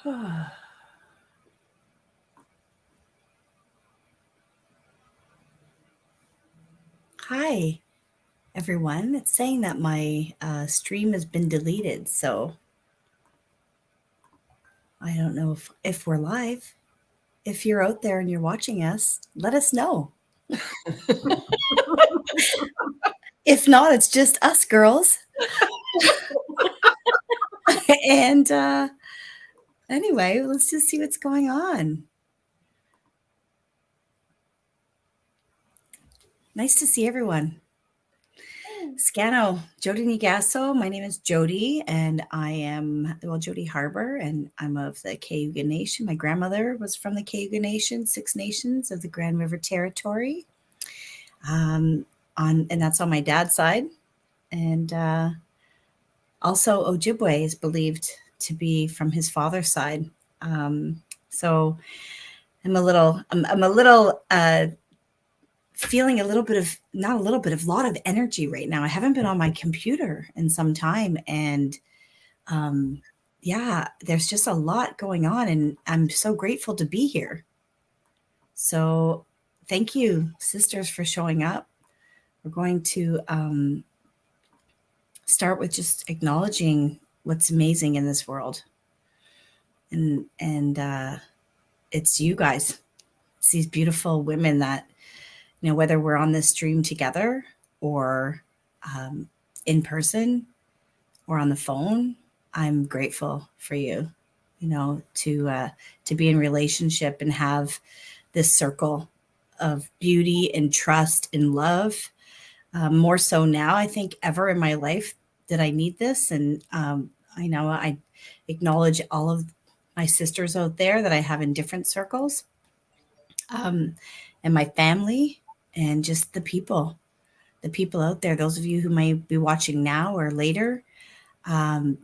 Hi, everyone. It's saying that my stream has been deleted, so I don't know if we're live. If you're out there and you're watching us, let us know. If not, it's just us girls. And anyway, let's just see what's going on. Nice to see everyone. Scano, Jody Nigasso. My name is Jody, and I am, Jody Harbor, and I'm of the Cayuga Nation. My grandmother was from the Cayuga Nation, 6 nations of the Grand River Territory. And that's on my dad's side. And also Ojibwe is believed to be from his father's side. So I'm a little feeling a lot of energy right now. I haven't been on my computer in some time, and there's just a lot going on, and I'm so grateful to be here. So thank you, sisters, for showing up. We're going to start with just acknowledging what's amazing in this world. And it's you guys. It's these beautiful women that, whether we're on this stream together or in person or on the phone, I'm grateful for you, to be in relationship and have this circle of beauty and trust and love. More so now, I think, ever in my life that I need this. And I acknowledge all of my sisters out there that I have in different circles, and my family, and just the people out there, those of you who might be watching now or later, for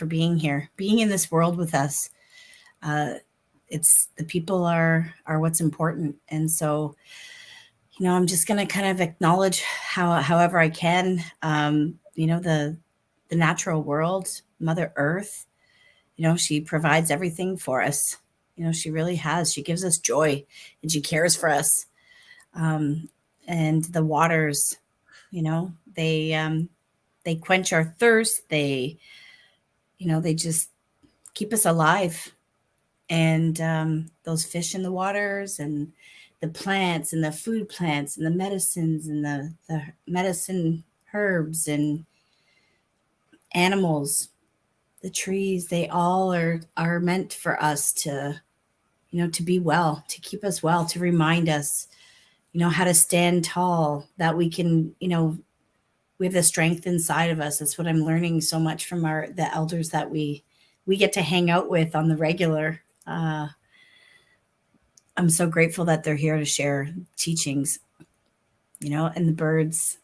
being here, being in this world with us. It's the people are what's important. And so, I'm just going to kind of acknowledge however I can, the natural world, Mother Earth. She provides everything for us. She really has. She gives us joy, and she cares for us. And the waters, they quench our thirst. They just keep us alive. And those fish in the waters, and the plants, and the food plants, and the medicines, and the medicine herbs, and animals, the trees, they all are meant for us to, to be well, to keep us well, to remind us, how to stand tall, that we can, we have the strength inside of us. That's what I'm learning so much from the elders that we get to hang out with on the regular. I'm so grateful that they're here to share teachings, and the birds,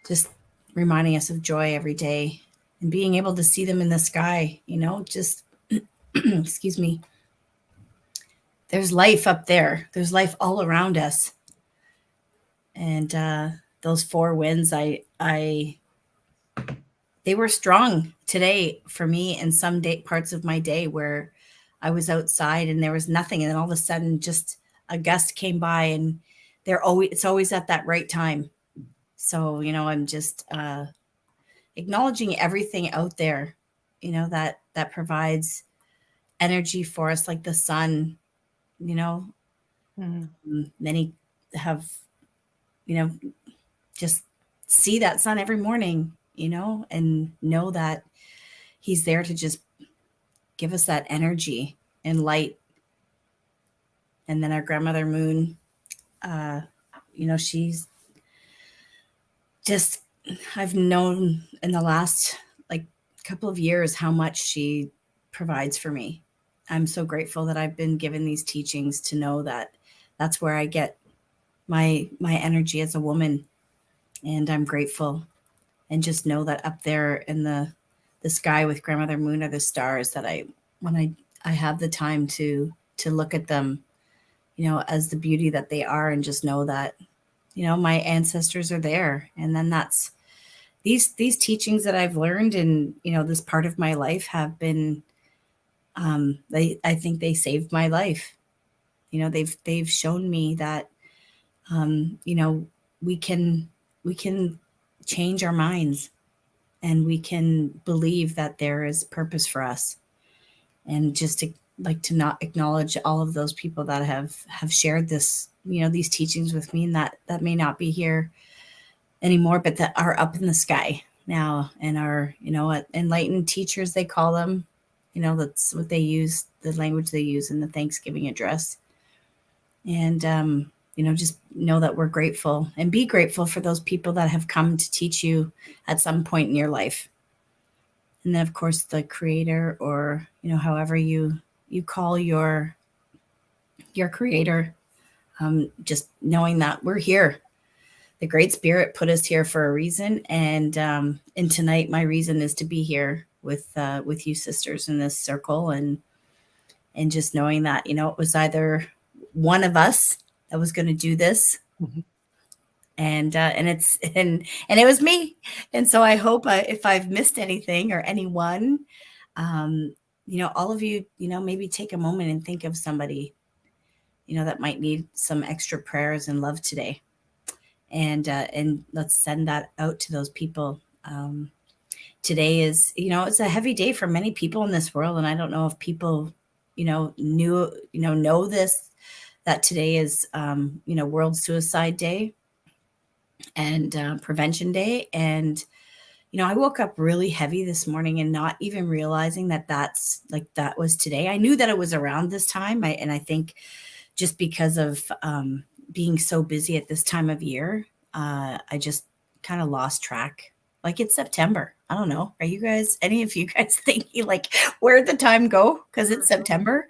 just reminding us of joy every day, and being able to see them in the sky, just, excuse me. There's life up there. There's life all around us. And those 4 winds, they were strong today for me in some parts of my day where I was outside and there was nothing. And then all of a sudden, just a gust came by, and it's always at that right time. So, I'm just acknowledging everything out there, that provides energy for us, like the sun, Many have, just see that sun every morning, and know that he's there to just give us that energy and light. And then our grandmother Moon, she's just, I've known in the last couple of years how much she provides for me. I'm so grateful that I've been given these teachings to know that that's where I get my energy as a woman. And I'm grateful, and just know that up there in the sky with Grandmother Moon are the stars that when I have the time to look at them, as the beauty that they are, and just know that, my ancestors are there. And then that's these teachings that I've learned in, this part of my life have been, I think they saved my life. They've shown me that, um, you know, we can we can change our minds, and we can believe that there is purpose for us, and just to like to not acknowledge all of those people that have shared this, these teachings with me, and that may not be here anymore, but that are up in the sky now, and are, enlightened teachers, they call them. That's what they use, the language they use in the Thanksgiving address. And just know that we're grateful, and be grateful for those people that have come to teach you at some point in your life. And then, of course, the creator, or however you call your creator. Just knowing that we're here, the Great Spirit put us here for a reason, and tonight my reason is to be here with you sisters in this circle, and just knowing that, it was either one of us that was going to do this, and it was me. And so I hope, if I've missed anything or anyone, um, all of you, maybe take a moment and think of somebody, that might need some extra prayers and love today, and let's send that out to those people. Today is, it's a heavy day for many people in this world, and I don't know if people, know this, that today is, World Suicide Day, and Prevention Day. And I woke up really heavy this morning, and not even realizing that that was today. I knew that it was around this time, and I think just because of being so busy at this time of year, I just kind of lost track. Like, it's September. I don't know. Are you guys, any of you guys, thinking like, where'd the time go? Because it's September,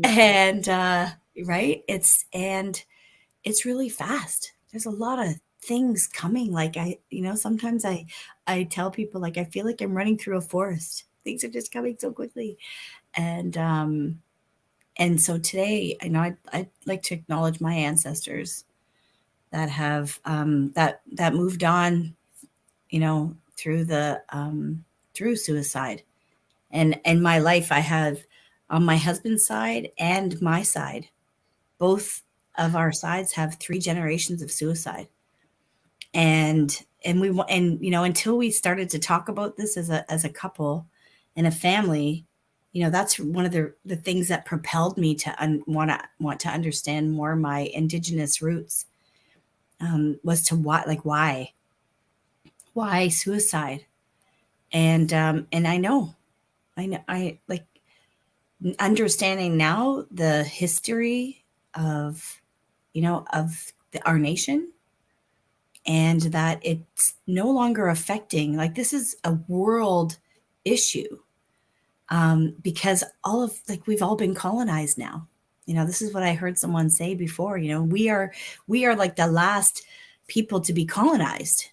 and right, it's really fast. There's a lot of things coming. Like, sometimes I tell people, like, I feel like I'm running through a forest. Things are just coming so quickly, and so today, I'd like to acknowledge my ancestors that have, that moved on, through through suicide. And in my life, I have, on my husband's side and my side, both of our sides have 3 generations of suicide. And we and until we started to talk about this as a couple and a family, that's one of the things that propelled me to want to understand more my Indigenous roots, was to why suicide. And I like understanding now the history of, our nation, and that it's no longer affecting, like, this is a world issue, because we've all been colonized now. This is what I heard someone say before. We are like the last people to be colonized.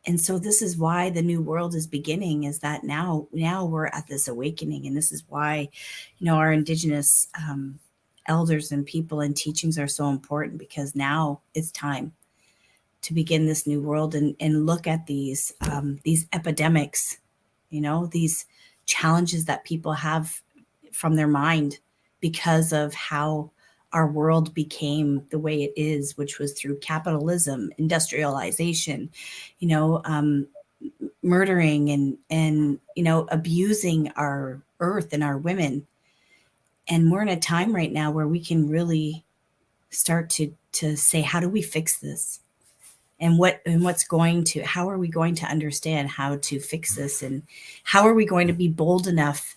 And so this is why the new world is beginning, is that now we're at this awakening. And this is why, our Indigenous, elders and people and teachings are so important, because now it's time to begin this new world, and look at these epidemics, these challenges that people have from their mind, because of how our world became the way it is, which was through capitalism, industrialization, murdering, and abusing our earth and our women. And we're in a time right now where we can really start to say, how do we fix this? And how are we going to understand how to fix this? And how are we going to be bold enough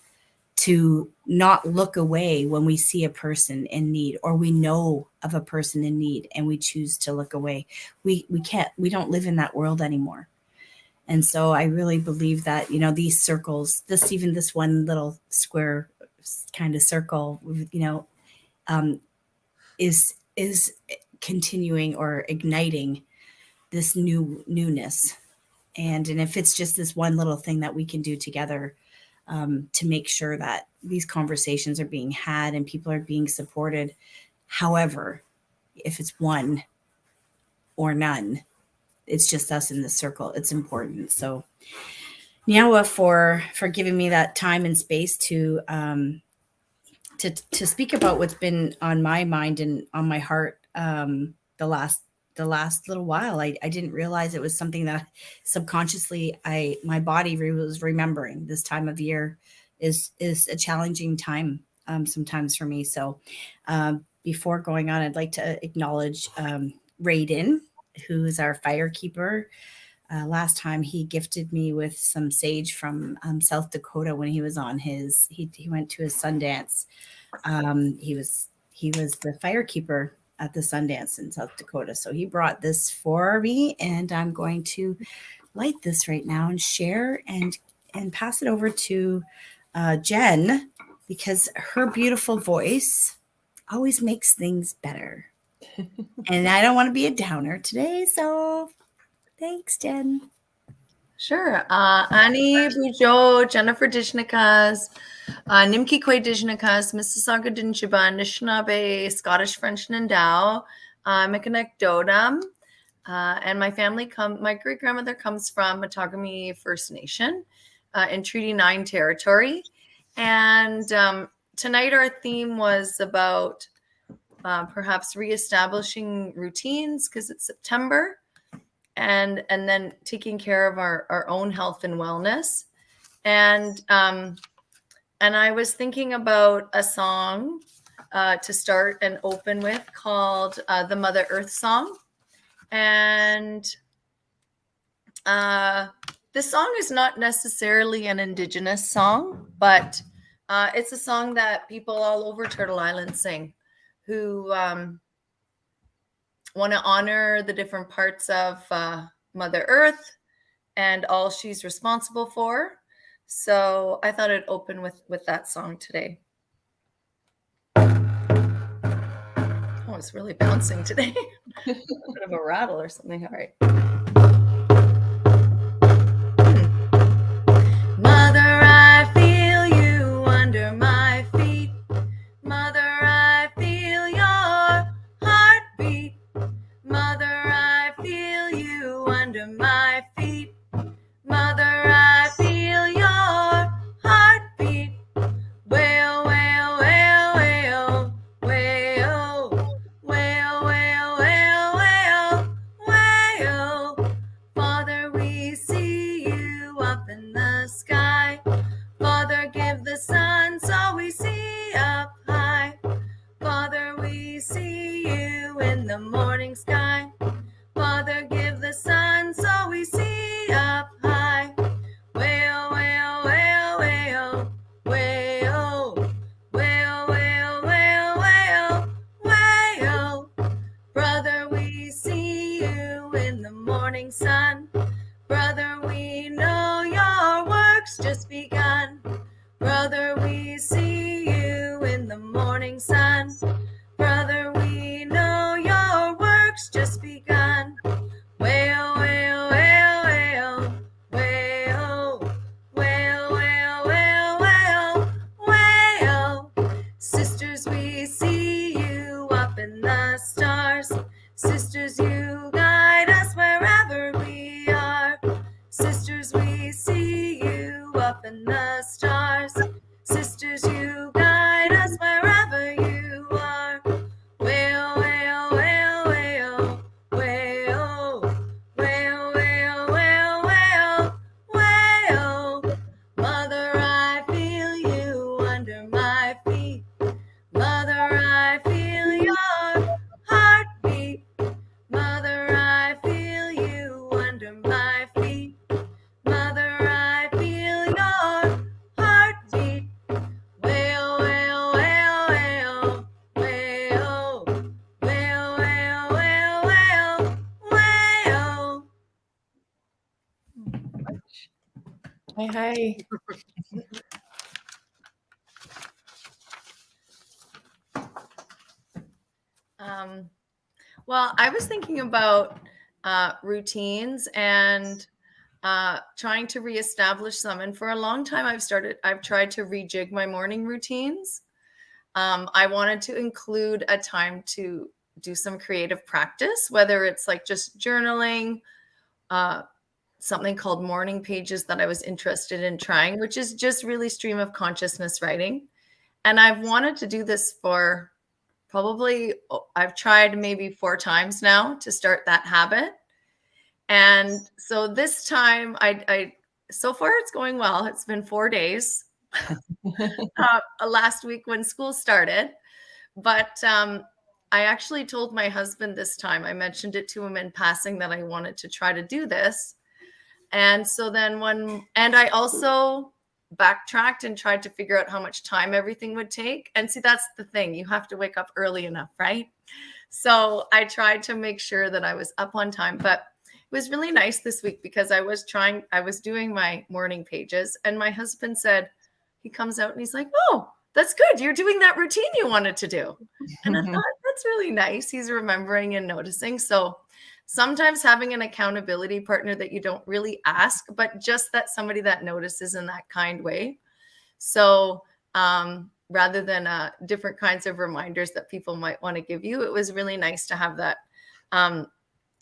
to not look away when we see a person in need, or we know of a person in need and we choose to look away? We don't live in that world anymore. And so I really believe that, these circles, this one little square kind of circle, is continuing or igniting this newness. And if it's just this one little thing that we can do together, to make sure that these conversations are being had and people are being supported, however, if it's one or none, it's just us in the circle. It's important. So Nyawa for giving me that time and space to speak about what's been on my mind and on my heart the last little while. I didn't realize it was something that subconsciously my body was remembering. This time of year is a challenging time sometimes for me. So before going on, I'd like to acknowledge Raiden, who is our fire keeper. Last time he gifted me with some sage from South Dakota when he was on he went to his Sundance. He was the fire keeper at the Sundance in South Dakota. So he brought this for me, and I'm going to light this right now and share and pass it over to Jen, because her beautiful voice always makes things better. And I don't want to be a downer today, so thanks, Jen. Sure. Ani Bujo, Jennifer Dishnikas, Nimki Kwe Dishnikas, Mississauga Dinshiba, Anishinaabe, Scottish French Nandao, Mikanek Dodam, and my family my great grandmother comes from Matagami First Nation in Treaty 9 territory. And tonight our theme was about perhaps reestablishing routines, because it's September. And then taking care of our own health and wellness. And I was thinking about a song to start and open with called the Mother Earth Song. And this song is not necessarily an Indigenous song, but it's a song that people all over Turtle Island sing, who want to honor the different parts of Mother Earth and all she's responsible for. So I thought I'd open with that song today. Oh, it's really bouncing today. A bit of a rattle or something. All right. Mother, I feel you under my feet. Mother, I feel your heartbeat. Mother, I feel you under my feet. Mother, I feel your heartbeat. Wail, wail, wail, wail, wail, wail, wail, wail, wail, wail. Father, we see you up in the sky. Father, give the sun so we see up high. Father, we see you in the morning sky. Father, give the sun so we see up high. Wail, wail, wail, wail, wail, wail, wail, wail, wail, wail. Brother, we see you in the morning sun. Brother, we know your work's just begun. Brother, we see you in the morning sun. Brother, we know your work's just begun. Wail, wail, wail, wail, wail, wail, wail, wail, wail, wail. Sisters, we see you up in the stars. Sisters, you guide us wherever we are. Sisters, we see you up in the stars. Sisters, you guide us wherever you are. Wail, wail, wail, wail, wail, wail, wail, wail, wail, wail. Mother, I feel you under my feet. Mother, I feel your heartbeat. Mother, I feel you under my feet. Mother, I feel your heartbeat. Wail, wail, wail, wail, wail, wail, wail, wail, wail, wail. Hi. Well, I was thinking about routines and trying to reestablish some. And for a long time, I've tried to rejig my morning routines. I wanted to include a time to do some creative practice, whether it's like just journaling something called morning pages that I was interested in trying, which is just really stream of consciousness writing. And I've wanted to do this for probably, I've tried maybe 4 times now to start that habit. And so this time so far it's going well. It's been 4 days last week when school started. But I actually told my husband this time, I mentioned it to him in passing that I wanted to try to do this. And so then and I also backtracked and tried to figure out how much time everything would take. And see, that's the thing. You have to wake up early enough, right? So I tried to make sure that I was up on time. But it was really nice this week because I was doing my morning pages, and my husband said, he comes out and he's like, "Oh, that's good. You're doing that routine you wanted to do." And I thought, that's really nice. He's remembering and noticing. So sometimes having an accountability partner that you don't really ask, but just that somebody that notices in that kind way. So rather than different kinds of reminders that people might want to give you, it was really nice to have that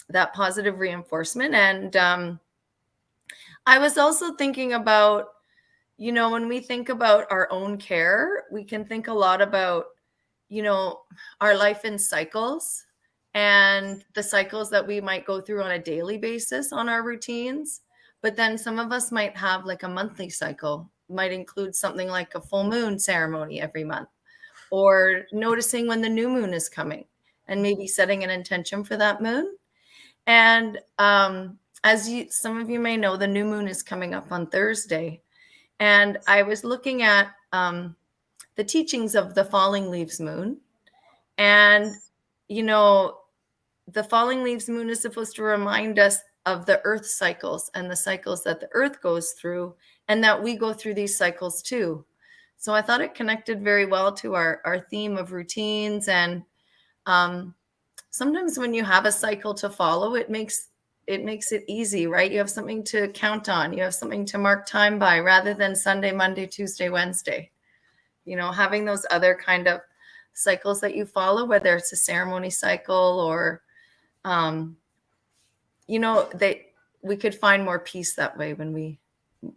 that positive reinforcement. And I was also thinking about, when we think about our own care, we can think a lot about, our life in cycles and the cycles that we might go through on a daily basis on our routines. But then some of us might have like a monthly cycle, might include something like a full moon ceremony every month, or noticing when the new moon is coming and maybe setting an intention for that moon. And some of you may know, the new moon is coming up on Thursday. And I was looking at the teachings of the falling leaves moon. And, the falling leaves moon is supposed to remind us of the earth cycles and the cycles that the earth goes through, and that we go through these cycles too. So I thought it connected very well to our theme of routines. And sometimes when you have a cycle to follow, it makes it easy, right? You have something to count on. You have something to mark time by, rather than Sunday, Monday, Tuesday, Wednesday. Having those other kind of cycles that you follow, whether it's a ceremony cycle or, we could find more peace that way when we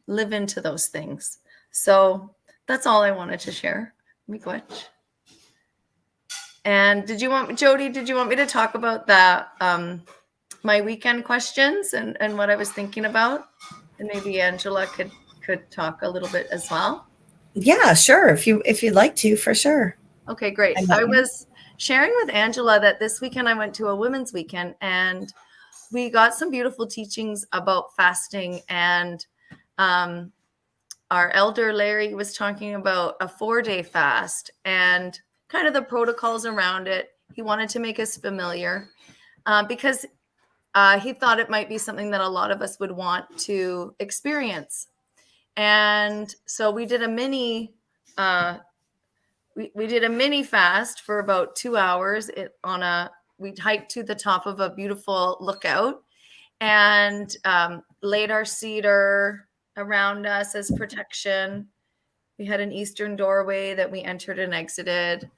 live into those things. So that's all I wanted to share. Miigwech. And Jody, did you want me to talk about that, my weekend questions and what I was thinking about? And maybe Angela could talk a little bit as well. Yeah, sure. If you'd like to, for sure. Okay, great. I was sharing with Angela that this weekend I went to a women's weekend, and we got some beautiful teachings about fasting. And our elder Larry was talking about a 4-day fast and kind of the protocols around it. He wanted to make us familiar because he thought it might be something that a lot of us would want to experience. And so we did a mini we did a mini fast for about 2 hours we hiked to the top of a beautiful lookout and laid our cedar around us as protection. We had an eastern doorway that we entered and exited.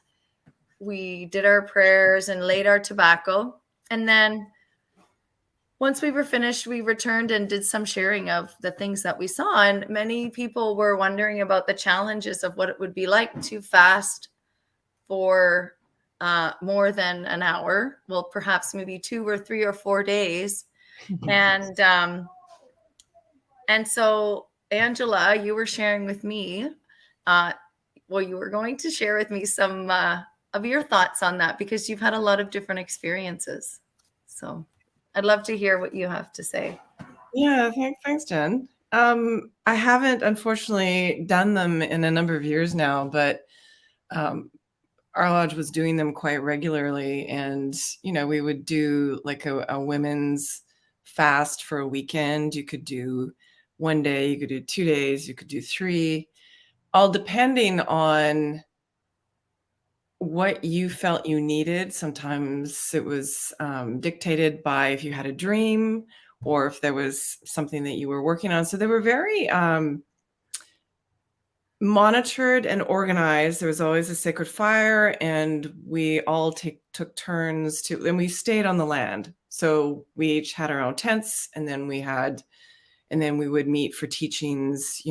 We did our prayers and laid our tobacco. And then once we were finished, we returned and did some sharing of the things that we saw. And many people were wondering about the challenges of what it would be like to fast for more than an hour. Well, perhaps maybe 2 or 3 or 4 days. And so, Angela, you were sharing with me, you were going to share with me some of your thoughts on that, because you've had a lot of different experiences. So I'd love to hear what you have to say. Yeah, thanks, Jen. I haven't, unfortunately, done them in a number of years now, but our lodge was doing them quite regularly. And, we would do like a women's fast for a weekend. You could do 1 day, you could do 2 days, you could do 3, all depending on what you felt you needed. Sometimes it was dictated by if you had a dream or if there was something that you were working on. So they were very monitored and organized. There was always a sacred fire, and we all took turns and we stayed on the land. So we each had our own tents, and then we would meet for teachings,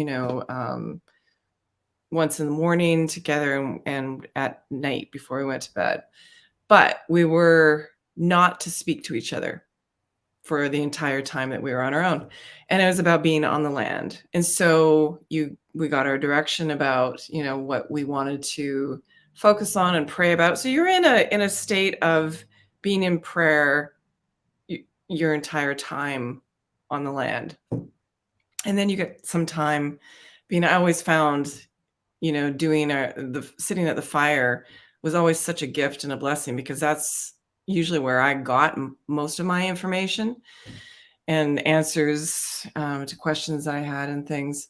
once in the morning together and at night before we went to bed. But we were not to speak to each other for the entire time that we were on our own. And it was about being on the land. And so we got our direction about, what we wanted to focus on and pray about. So you're in a state of being in prayer your entire time on the land. And then you get some time I always found, doing sitting at the fire was always such a gift and a blessing, because that's usually where I got most of my information and answers to questions I had and things.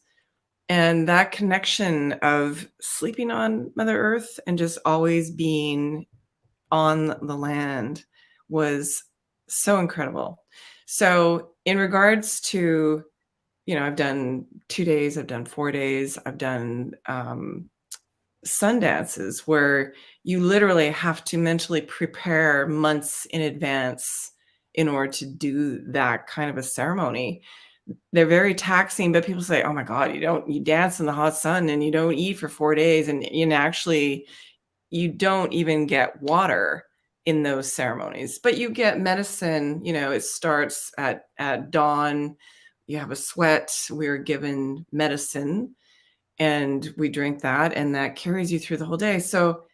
And that connection of sleeping on Mother Earth and just always being on the land was so incredible. So in regards to, I've done 2 days, I've done 4 days, I've done sun dances where you literally have to mentally prepare months in advance in order to do that kind of a ceremony. They're very taxing, but people say, oh my God, you dance in the hot sun and you don't eat for 4 days. And actually you don't even get water in those ceremonies, but you get medicine. It starts at dawn. You have a sweat. We're given medicine and we drink that, and that carries you through the whole day. So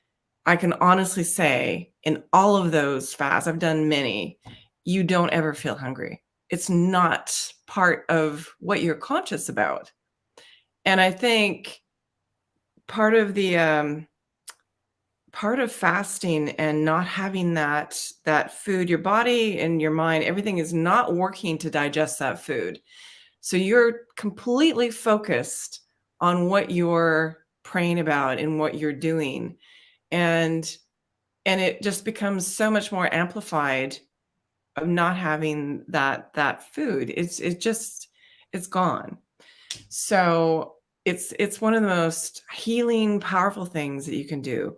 I can honestly say in all of those fasts, I've done many, you don't ever feel hungry. It's not part of what you're conscious about. And I think part of fasting and not having that food, your body and your mind, everything is not working to digest that food. So you're completely focused on what you're praying about and what you're doing. And it just becomes so much more amplified of not having that food. It's gone. So it's one of the most healing, powerful things that you can do,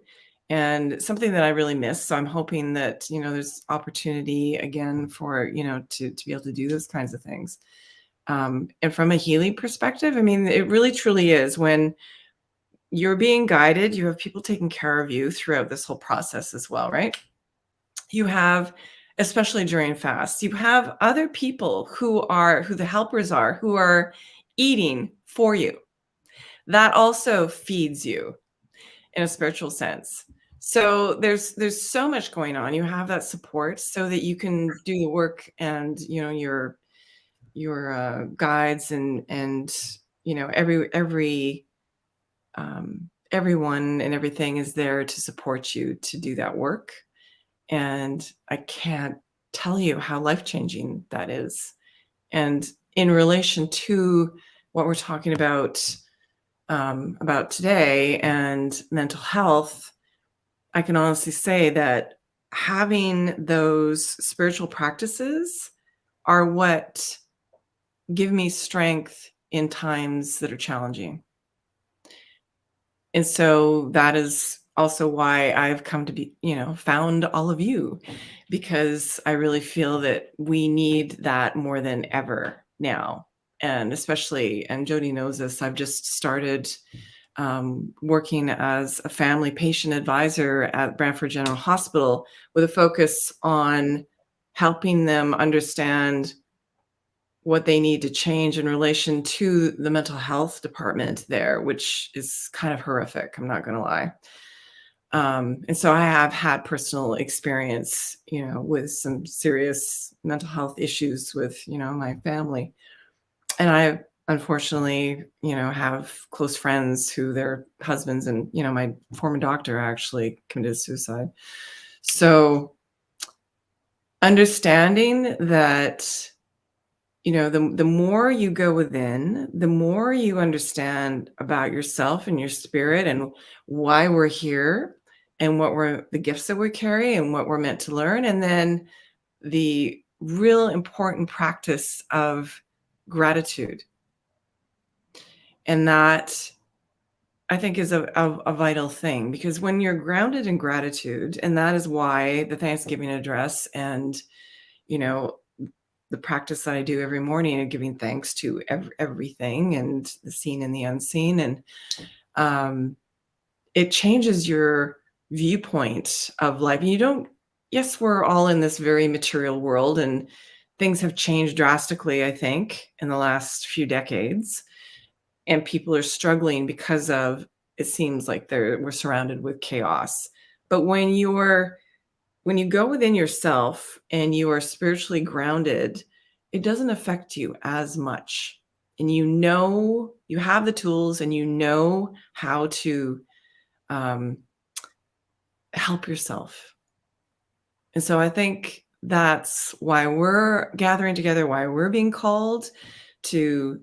and something that I really miss. So I'm hoping that, there's opportunity again for, to be able to do those kinds of things. And from a healing perspective, I mean, it really truly is when you're being guided, you have people taking care of you throughout this whole process as well, right? You have, especially during fasts, you have other people who the helpers are, who are eating for you. That also feeds you in a spiritual sense. So there's so much going on. You have that support so that you can do the work, and your guides and everyone and everything is there to support you to do that work. And I can't tell you how life-changing that is. And in relation to what we're talking about today and mental health, I can honestly say that having those spiritual practices are what give me strength in times that are challenging. And so that is also why I've come to be, found all of you, because I really feel that we need that more than ever now. And especially, and Jody knows this, I've just started working as a family patient advisor at Brantford General Hospital with a focus on helping them understand what they need to change in relation to the mental health department there, which is kind of horrific. I'm not going to lie. And so I have had personal experience, with some serious mental health issues with, my family. And I unfortunately, have close friends who their husbands and, my former doctor actually committed suicide. So understanding that, the more you go within, the more you understand about yourself and your spirit and why we're here and the gifts that we carry and what we're meant to learn. And then the real important practice of gratitude. And that, I think, is a vital thing, because when you're grounded in gratitude, and that is why the Thanksgiving address and you know, the practice that I do every morning of giving thanks to everything and the seen and the unseen. And it changes your viewpoint of life. And you don't, yes, we're all in this very material world, and things have changed drastically, I think, in the last few decades. And people are struggling because of, it seems like we're surrounded with chaos. But when you go within yourself and you are spiritually grounded, it doesn't affect you as much. And you have the tools, and you know how to help yourself. And so I think that's why we're gathering together, why we're being called to,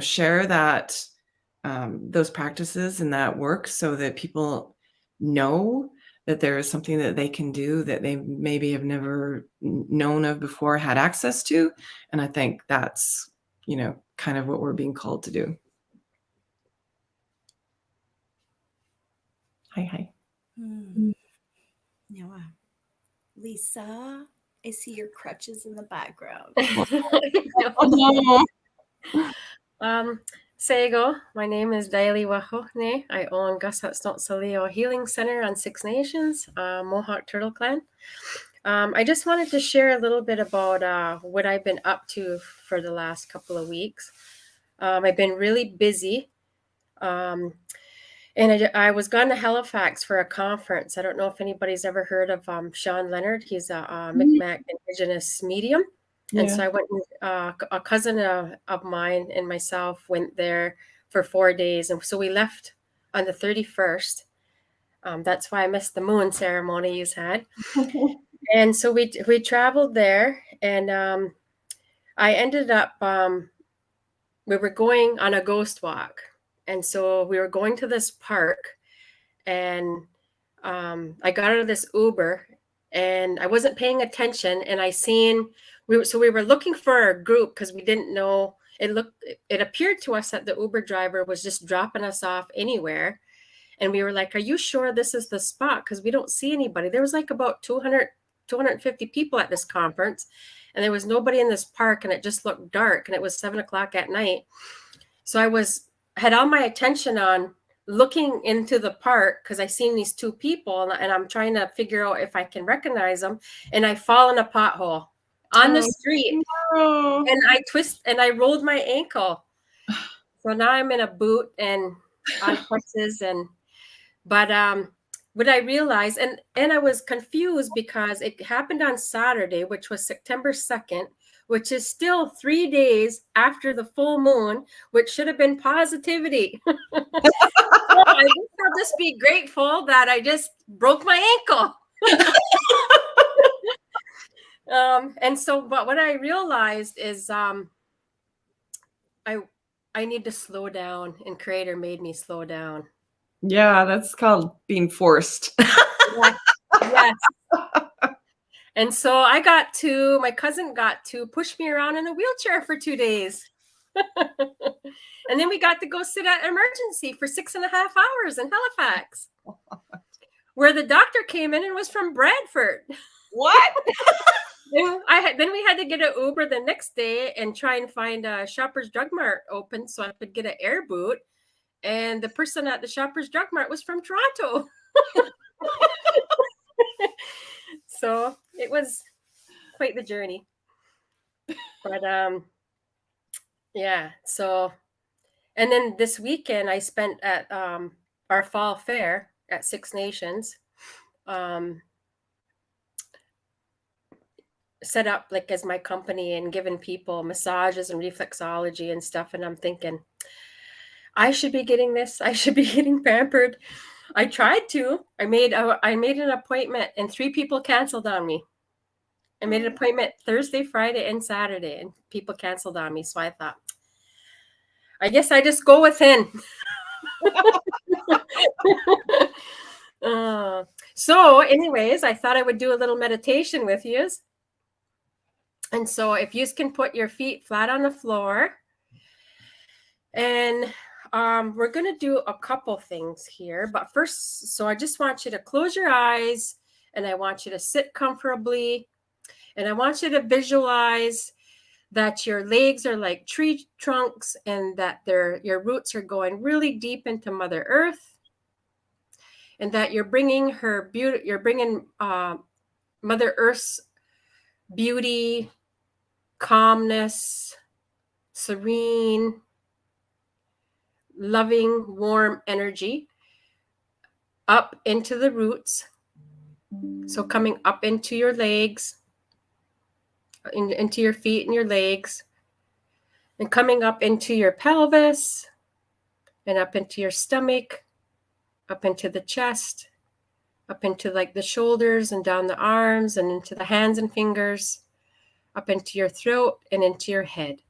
share that, those practices and that work, so that people know that there is something that they can do that they maybe have never known of before, had access to. And I think that's, kind of what we're being called to do. Hi. Yeah. Lisa, I see your crutches in the background. Sego, my name is Daily Wahone. I own Gasat Saleo Healing Center on Six Nations, Mohawk Turtle Clan. I just wanted to share a little bit about what I've been up to for the last couple of weeks. I've been really busy. And I was gone to Halifax for a conference. I don't know if anybody's ever heard of Sean Leonard. He's a Mi'kmaq Indigenous medium. Yeah. And so I went, a cousin of mine and myself went there for 4 days. And so we left on the 31st. That's why I missed the moon ceremony you had. And so we traveled there, and I ended up, we were going on a ghost walk. And so we were going to this park, and I got out of this Uber, and I wasn't paying attention. And we were looking for a group because we didn't know. It appeared to us that the Uber driver was just dropping us off anywhere. And we were like, are you sure this is the spot? Because we don't see anybody. There was like about 250 people at this conference, and there was nobody in this park, and it just looked dark, and it was 7:00 at night. So I had all my attention on looking into the park because I seen these two people, and I'm trying to figure out if I can recognize them. And I fall in a pothole on the street, and I I rolled my ankle. So now I'm in a boot and on crutches. But what I realized, and I was confused because it happened on Saturday, which was September 2nd, which is still 3 days after the full moon, which should have been positivity. So I guess I'll just be grateful that I just broke my ankle. But what I realized is I need to slow down, and Creator made me slow down. Yeah, that's called being forced. Yes. And so my cousin got to push me around in a wheelchair for 2 days. And then we got to go sit at emergency for 6.5 hours in Halifax, where the doctor came in and was from Bradford. What? Then we had to get an Uber the next day and try and find a Shoppers Drug Mart open so I could get an air boot. And the person at the Shoppers Drug Mart was from Toronto. So it was quite the journey. But yeah. So, and then this weekend I spent at our fall fair at Six Nations, set up like as my company and giving people massages and reflexology and stuff. And I'm thinking, I should be getting this. I should be getting pampered. I tried to. I made an appointment, and 3 people canceled on me. I made an appointment Thursday, Friday, and Saturday, and people canceled on me. So I thought, I guess I just go within. So anyways, I thought I would do a little meditation with you. And so if you can put your feet flat on the floor, and we're going to do a couple things here. But first, so I just want you to close your eyes, and I want you to sit comfortably. And I want you to visualize that your legs are like tree trunks and that your roots are going really deep into Mother Earth, and that you're bringing her beauty, you're bringing Mother Earth's beauty, calmness, serene, loving, warm energy up into the roots. So coming up into your legs, into your feet and your legs, and coming up into your pelvis and up into your stomach, up into the chest, up into like the shoulders and down the arms and into the hands and fingers, up into your throat and into your head.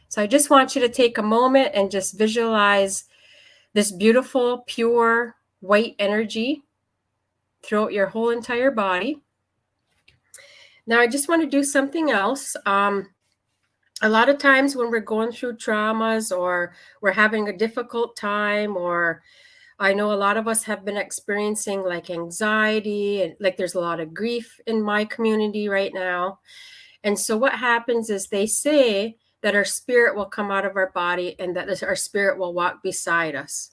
So I just want you to take a moment and just visualize this beautiful, pure, white energy throughout your whole entire body. Now, I just want to do something else. A lot of times when we're going through traumas or we're having a difficult time, or I know a lot of us have been experiencing like anxiety, and like there's a lot of grief in my community right now. And so what happens is they say that our spirit will come out of our body and that our spirit will walk beside us.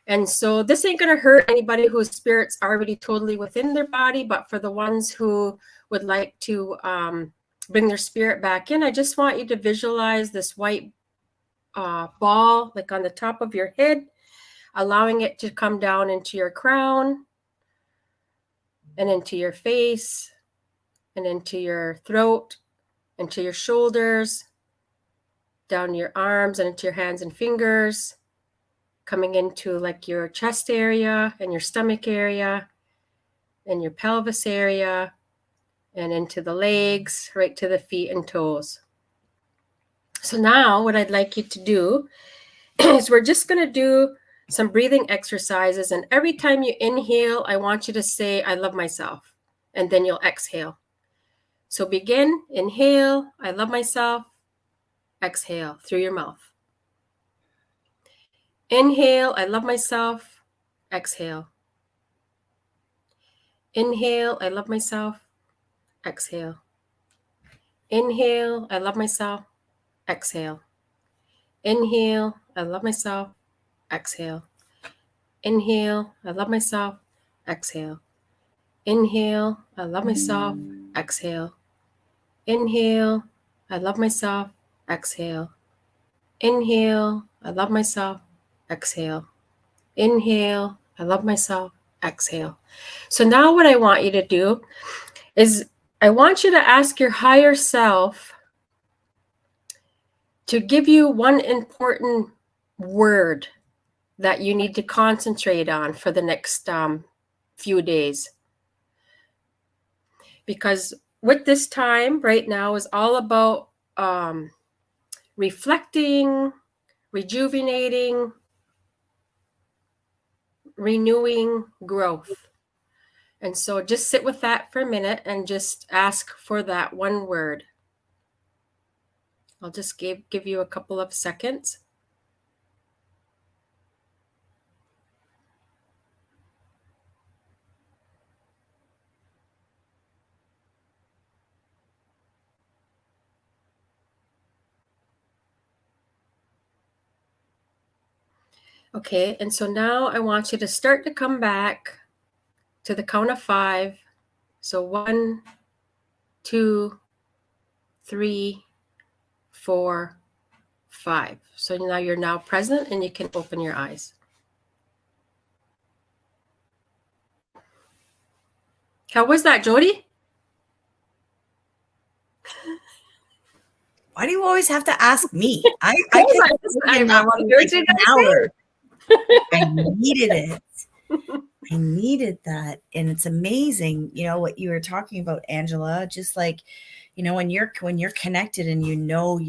And so this ain't going to hurt anybody whose spirit's already totally within their body, but for the ones who would like to bring their spirit back in, I just want you to visualize this white ball like on the top of your head, allowing it to come down into your crown and into your face and into your throat, into your shoulders, down your arms and into your hands and fingers, coming into like your chest area and your stomach area and your pelvis area and into the legs, right to the feet and toes. So now what I'd like you to do is we're just going to do some breathing exercises. And every time you inhale, I want you to say, I love myself. And then you'll exhale. So begin, inhale, I love myself. Exhale through your mouth. Inhale, I love myself. Exhale. Inhale, I love myself. Exhale. Inhale, I love myself. Exhale. Inhale, I love myself. Exhale. Inhale, I love myself. Exhale. Inhale, I love myself. Exhale. Inhale, I love myself. Exhale. Inhale, I love myself. Exhale. Inhale, I love myself. Exhale. So now what I want you to do is I want you to ask your higher self to give you one important word that you need to concentrate on for the next few days. Because with this time right now is all about reflecting, rejuvenating, renewing, growth. And so just sit with that for a minute and just ask for that one word. I'll just give you a couple of seconds. Okay, and so now I want you to start to come back to the count of 5. So 1, 2, 3, 4, 5. So now you're now present and you can open your eyes. How was that, Jody? Why do you always have to ask me? I needed it. I needed that. And it's amazing, what you were talking about, Angela, just like, when you're connected and you know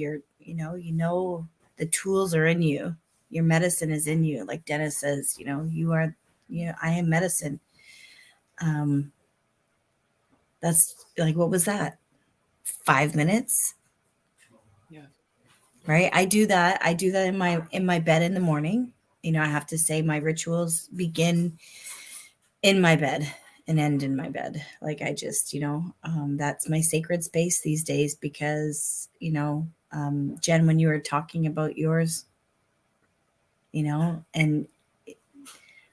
the tools are in you, your medicine is in you. Like Dennis says, you are, I am medicine. That's like, what was that? 5 minutes? Yeah. Right. I do that in my bed in the morning. I have to say my rituals begin in my bed an end in my bed. Like I just, that's my sacred space these days because, Jen, when you were talking about yours, and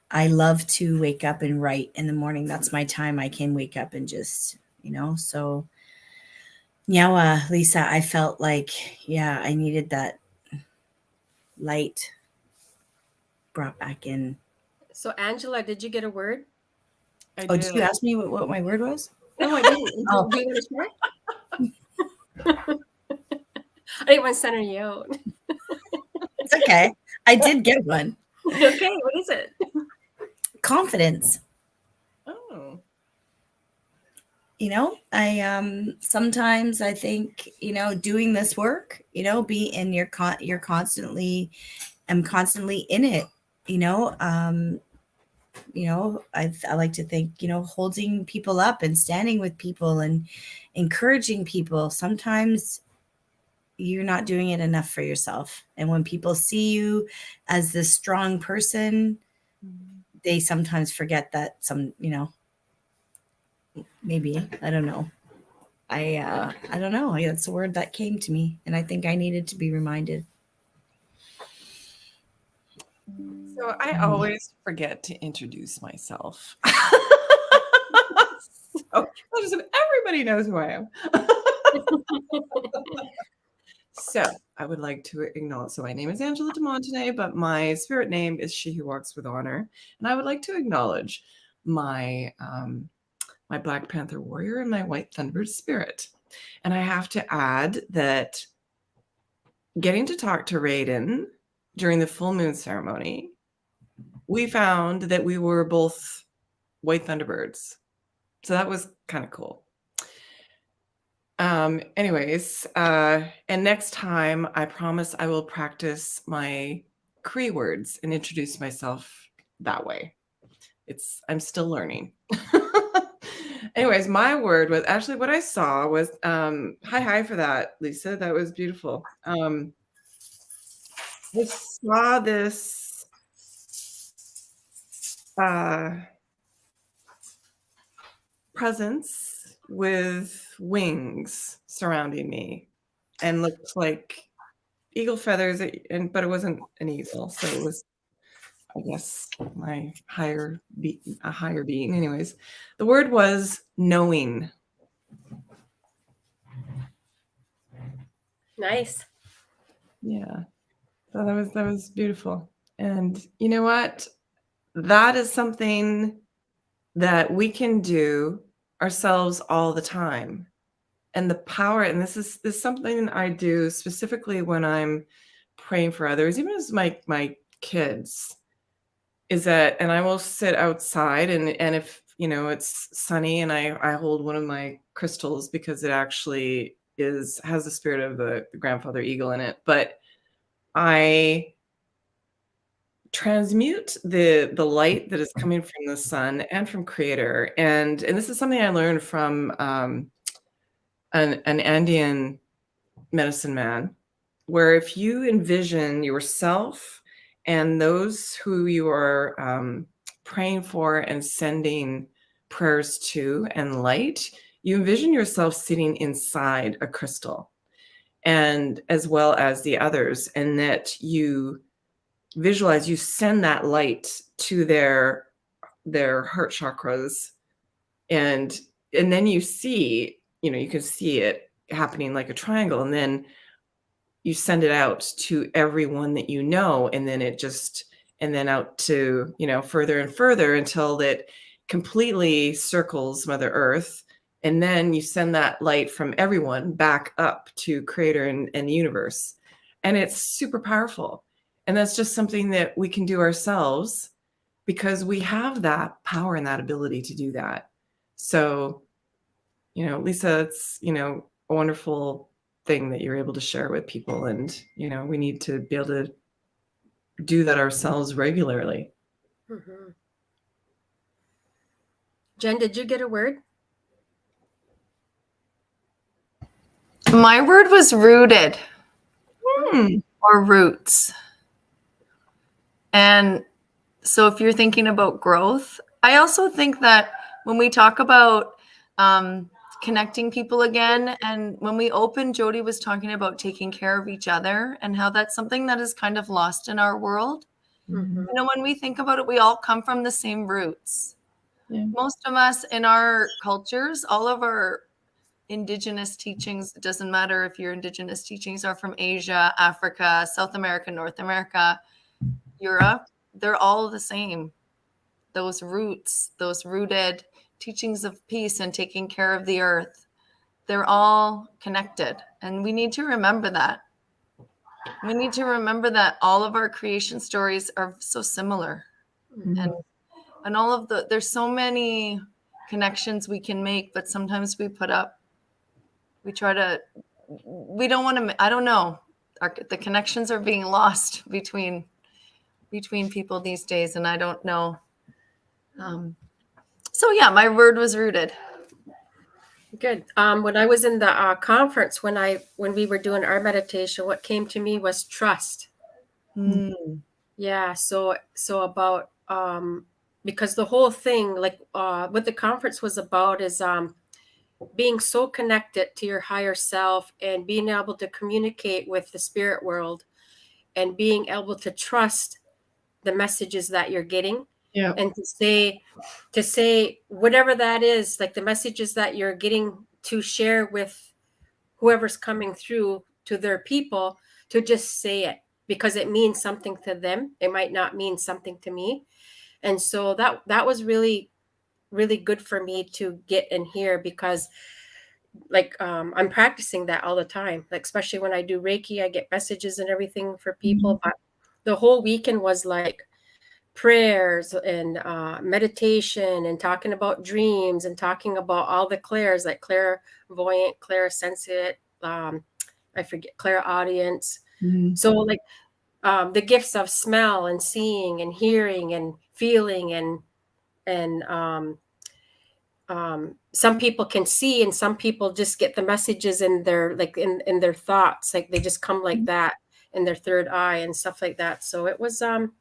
I love to wake up and write in the morning. That's my time. I can wake up and just, so yeah, Lisa, I felt like, yeah, I needed that light brought back in. So, Angela, did you get a word? I Did you ask me what my word was? No, I didn't. Oh. Do you want to try? I didn't want to center you out. It's okay. I did get one. Okay, what is it? Confidence. Oh. I sometimes I think, doing this work, be in you're constantly, I'm constantly in it, I like to think, holding people up and standing with people and encouraging people. Sometimes you're not doing it enough for yourself. And when people see you as this strong person, they sometimes forget that maybe, I don't know. I don't know. That's a word that came to me, and I think I needed to be reminded. So I always forget to introduce myself. So everybody knows who I am. So I would like to acknowledge, so my name is Angela DeMontenay, but my spirit name is She Who Walks with Honor. And I would like to acknowledge my my Black Panther warrior and my White Thunderbird spirit. And I have to add that getting to talk to Raiden during the full moon ceremony, we found that we were both White Thunderbirds. So that was kind of cool. Anyways, and next time I promise I will practice my Cree words and introduce myself that way. I'm still learning. Anyways, my word was actually what I saw was hi for that, Lisa. That was beautiful. I saw this presence with wings surrounding me and looked like eagle feathers, but it wasn't an eagle, so it was, I guess, my higher being. Anyways, the word was knowing. Nice. Yeah, so that was beautiful. And you know what? That is something that we can do ourselves all the time. And the power, and this is something I do specifically when I'm praying for others, even as my kids, is that, and I will sit outside and if it's sunny and I hold one of my crystals because it actually has the spirit of the grandfather eagle in it, but I transmute the light that is coming from the sun and from creator. And this is something I learned from an Andean medicine man, where if you envision yourself and those who you are praying for and sending prayers to and light, you envision yourself sitting inside a crystal, and as well as the others, and that you visualize, you send that light to their heart chakras, and then you see, you can see it happening like a triangle, and then you send it out to everyone that you know, and then and then out to, further and further until it completely circles Mother Earth. And then you send that light from everyone back up to creator and the universe. And it's super powerful. And that's just something that we can do ourselves because we have that power and that ability to do that. So, Lisa, it's, a wonderful thing that you're able to share with people. And, we need to be able to do that ourselves regularly. Mm-hmm. Jen, did you get a word? My word was rooted or roots. And so if you're thinking about growth, I also think that when we talk about connecting people again, and when we opened, Jody was talking about taking care of each other and how that's something that is kind of lost in our world. Mhm. You know, when we think about it, we all come from the same roots. Yeah. Most of us in our cultures, all of our Indigenous teachings, it doesn't matter if your Indigenous teachings are from Asia, Africa, South America, North America, Europe, they're all the same. Those roots, those rooted teachings of peace and taking care of the earth, they're all connected. And we need to remember that. We need to remember that all of our creation stories are so similar. Mhm. And all of there's so many connections we can make, but sometimes we don't want to, I don't know. The connections are being lost between people these days, and I don't know. So yeah, my word was rooted. Good. When I was in the conference, when we were doing our meditation, what came to me was trust. Yeah. So about because the whole thing, like what the conference was about, is being so connected to your higher self and being able to communicate with the spirit world and being able to trust the messages that you're getting. Yeah. And to say whatever that is, like the messages that you're getting to share with whoever's coming through to their people, to just say it because it means something to them. It might not mean something to me. And so that was really, really good for me to get in here, because like I'm practicing that all the time. Like especially when I do Reiki, I get messages and everything for people. But the whole weekend was like prayers and meditation and talking about dreams and talking about all the clairs, like clairvoyant, clairsentient, I forget, clairaudience. So like the gifts of smell and seeing and hearing and feeling and some people can see and some people just get the messages in their like in their thoughts, like they just come like that in their third eye and stuff like that. So it was fun.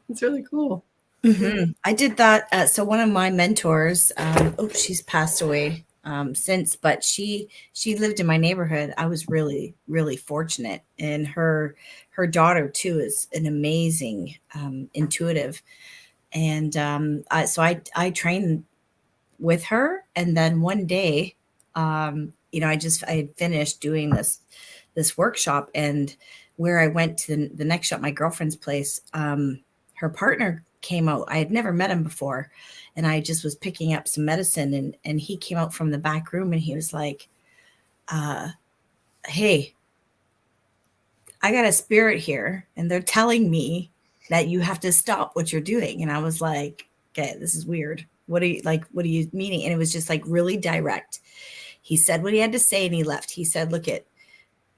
It's really cool. I did that. So one of my mentors, she's passed away since, but she lived in my neighborhood. I was really, really fortunate, and her daughter too is an amazing intuitive, and I trained with her, and then one day, I had finished doing this workshop, and where I went to the next shop, my girlfriend's place, her partner came out. I had never met him before, and I just was picking up some medicine, and he came out from the back room, and he was like, hey, I got a spirit here, and they're telling me that you have to stop what you're doing. And I was like, okay, this is weird. What are you meaning? And it was just like really direct. He said what he had to say and he left. He said, look,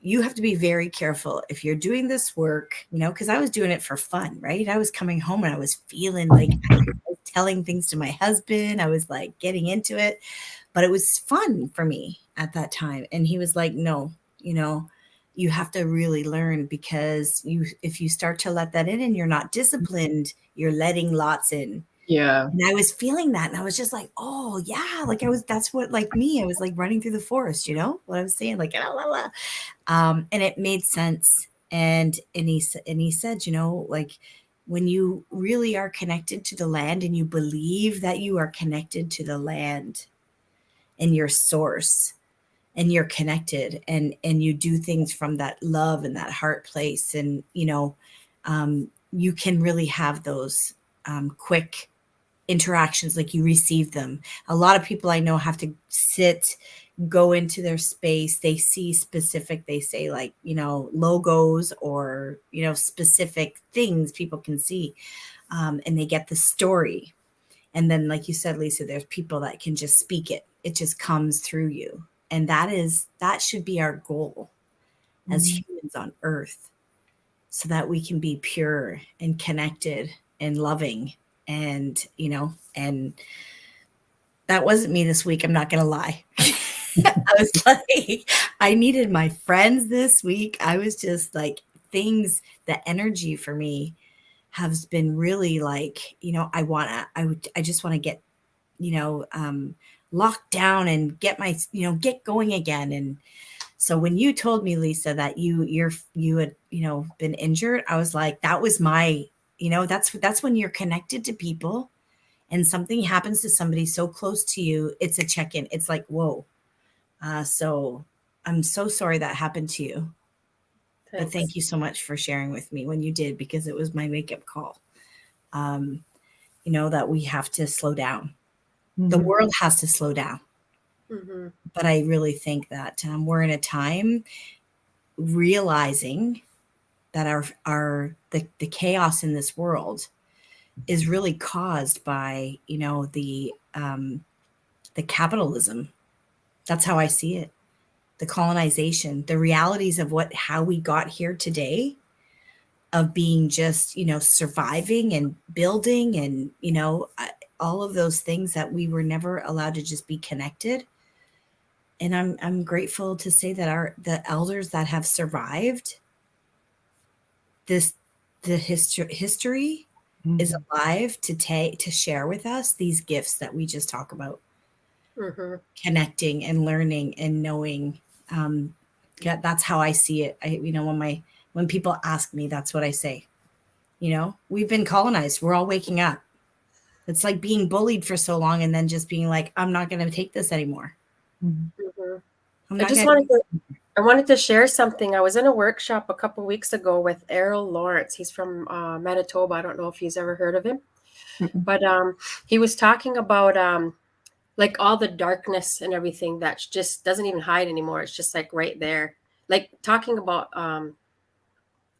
you have to be very careful if you're doing this work, because I was doing it for fun, right? I was coming home and I was feeling like I was telling things to my husband. I was like getting into it, but it was fun for me at that time. And he was like, no, you have to really learn, because if you start to let that in and you're not disciplined, you're letting lots in. Yeah. And I was feeling that, and I was just like, oh yeah, like that's what, like me, I was like running through the forest, what I was saying, like, la, la, la. And it made sense. And he said, like, when you really are connected to the land and you believe that you are connected to the land and your source, and you're connected, and you do things from that love and that heart place, and you can really have those quick interactions, like you receive them. A lot of people I know have to go into their space. They see specific, they say, like, logos or specific things people can see, and they get the story. And then, like you said, Lisa, there's people that can just speak it. It just comes through you. And that should be our goal as humans on earth, so that we can be pure and connected and loving. And, and that wasn't me this week. I'm not going to lie. I was like, I needed my friends this week. I was just like, the energy for me has been really like, I just want to get, locked down and get get going again. And so when you told me, Lisa, that you had, been injured, I was like, that was my, that's when you're connected to people and something happens to somebody so close to you. It's a check-in. It's like, whoa. So I'm so sorry that happened to you. But thank you so much for sharing with me when you did, because it was my wake-up call. That we have to slow down. Mm-hmm. The world has to slow down. Mm-hmm. But I really think that we're in a time realizing that the chaos in this world is really caused by, the capitalism. That's how I see it. The colonization, the realities of how we got here today, of being just, surviving and building and, all of those things that we were never allowed to just be connected. And I'm grateful to say that the elders that have survived the history Mm-hmm. is alive to share with us these gifts that we just talk about. Mm-hmm. Connecting and learning and knowing. Yeah, that's how I see it. When people ask me, that's what I say. We've been colonized. We're all waking up. It's like being bullied for so long and then just being like, I'm not going to take this anymore. Mm-hmm. I wanted to share something. I was in a workshop a couple of weeks ago with Errol Lawrence. He's from Manitoba. I don't know if he's ever heard of him, but he was talking about like all the darkness and everything that just doesn't even hide anymore. It's just like right there, like talking about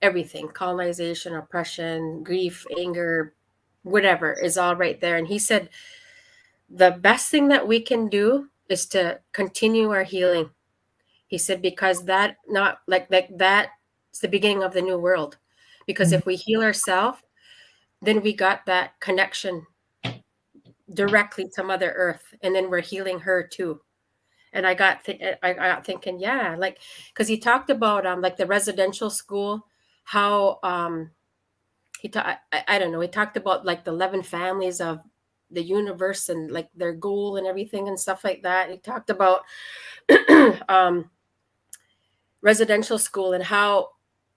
everything: colonization, oppression, grief, anger, whatever is all right there. And he said the best thing that we can do is to continue our healing. He said, because that not like that's the beginning of the new world. Because if we heal ourselves, then we got that connection directly to Mother Earth, and then we're healing her too. And I got thinking, yeah, like, because he talked about like the residential school, how I don't know, he talked about like the 11 families of the universe and like their goal and everything and stuff like that. He talked about residential school and how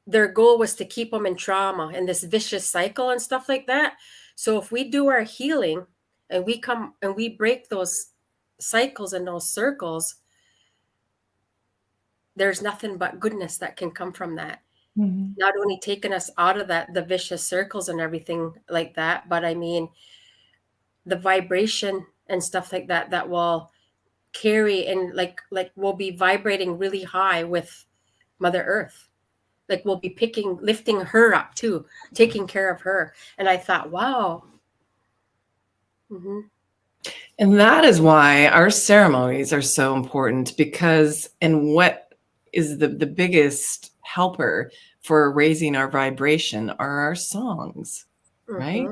their goal was to keep them in trauma and this vicious cycle and stuff like that. So if we do our healing and we come and we break those cycles and those circles, there's nothing but goodness that can come from that. Mm-hmm. Not only taking us out of the vicious circles and everything like that, but I mean the vibration and stuff like that will carry and like we'll be vibrating really high with Mother Earth. Like we'll be lifting her up too, taking care of her. And I thought, wow. Mm-hmm. And that is why our ceremonies are so important, because what is the biggest helper for raising our vibration are our songs, mm-hmm. right?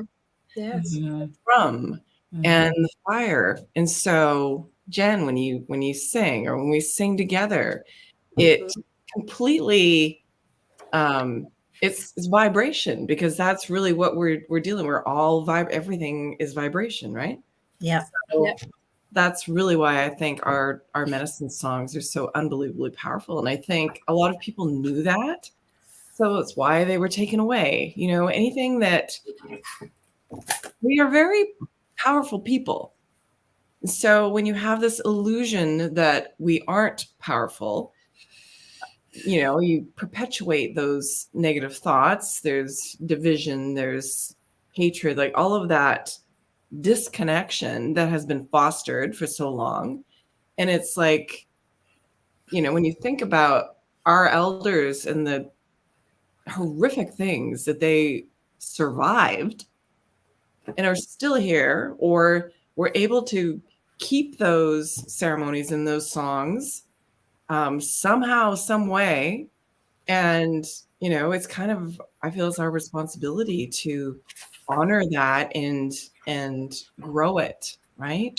Yes. Mm-hmm. Drum and the fire. And so, Jen, when you sing, or when we sing together, it completely it's vibration, because that's really what we're dealing. We're all everything is vibration, right? Yeah. So that's really why I think our medicine songs are so unbelievably powerful. And I think a lot of people knew that. So it's why they were taken away. Anything that we are very powerful people. So when you have this illusion that we aren't powerful, you perpetuate those negative thoughts. There's division, there's hatred, like all of that disconnection that has been fostered for so long. And it's like, when you think about our elders and the horrific things that they survived and are still here, or were able to keep those ceremonies and those songs somehow, some way. And, it's kind of, I feel it's our responsibility to honor that and grow it, right?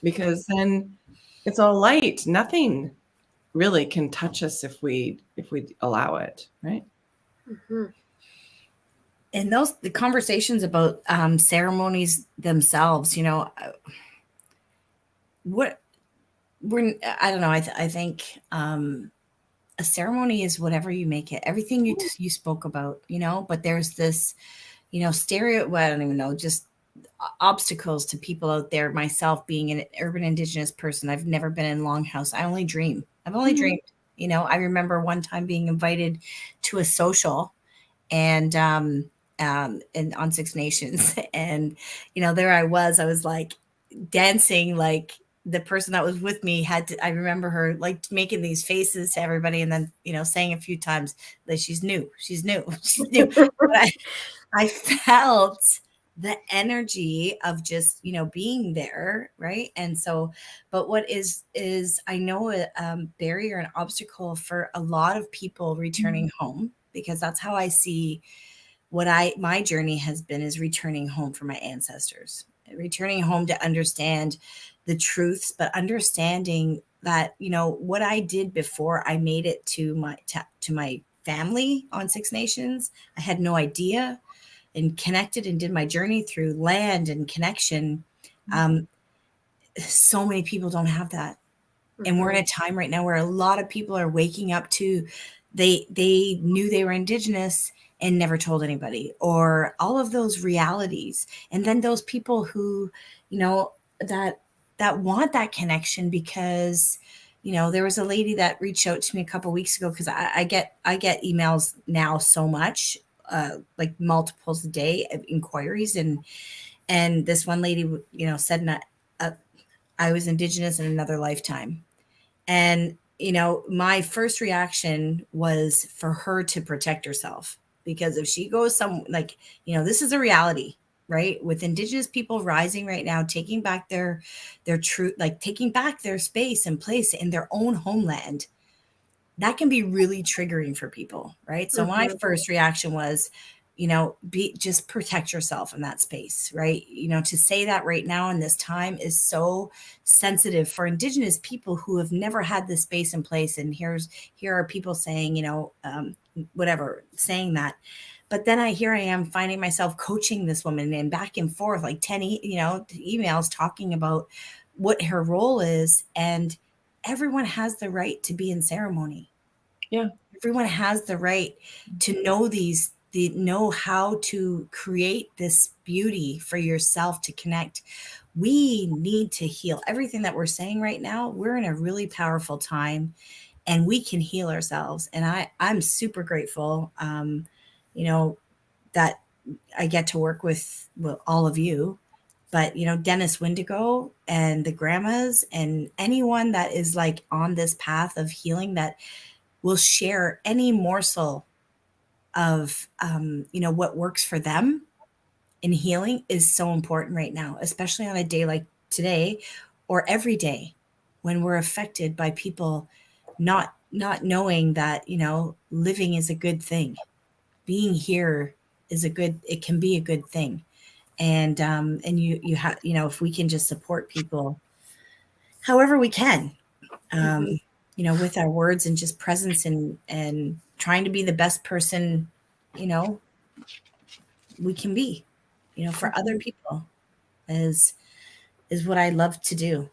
Because then it's all light. Nothing really can touch us if we allow it, right? Mm-hmm. and the conversations about ceremonies themselves, what I don't know. I think a ceremony is whatever you make it. Everything you spoke about, but there's this, well, I don't even know, just obstacles to people out there. Myself being an urban Indigenous person, I've never been in Longhouse. I've only dreamed. I remember one time being invited to a social and on Six Nations, and there I was like dancing, like the person that was with me I remember her like making these faces to everybody, and then saying a few times that she's new. But I felt the energy of just being there, right? And so, but what is I know a barrier, an obstacle for a lot of people returning home, because that's how I see my journey has been, is returning home for my ancestors, returning home to understand the truths, but understanding that what I did before I made it to my family on Six Nations, I had no idea, and connected and did my journey through land and connection. So many people don't have that. And we're in a time right now where a lot of people are waking up to, they knew they were Indigenous and never told anybody, or all of those realities. And then those people who, that want that connection, because, there was a lady that reached out to me a couple of weeks ago, because I get emails now so much, like multiples a day of inquiries. And this one lady, said that I was Indigenous in another lifetime. And, my first reaction was for her to protect herself, because if she goes this is a reality, right? With Indigenous people rising right now, taking back their truth, like taking back their space and place in their own homeland, that can be really triggering for people, right? So my first reaction was, just protect yourself in that space, right? To say that right now in this time is so sensitive for Indigenous people who have never had this space in place. And here are people saying, whatever, saying that. But then here I am finding myself coaching this woman, and back and forth, like 10, emails talking about what her role is. And everyone has the right to be in ceremony. Yeah. Everyone has the right to know how to create this beauty for yourself, to connect. We need to heal everything that we're saying right now. We're in a really powerful time, and we can heal ourselves. And I'm super grateful, that I get to work with all of you. But, Dennis Windigo and the grandmas and anyone that is like on this path of healing, that will share any morsel of, what works for them in healing, is so important right now, especially on a day like today, or every day, when we're affected by people not knowing that, living is a good thing. Being here it can be a good thing. And you have, if we can just support people however we can, with our words and just presence, and trying to be the best person, we can be, for other people, is what I love to do.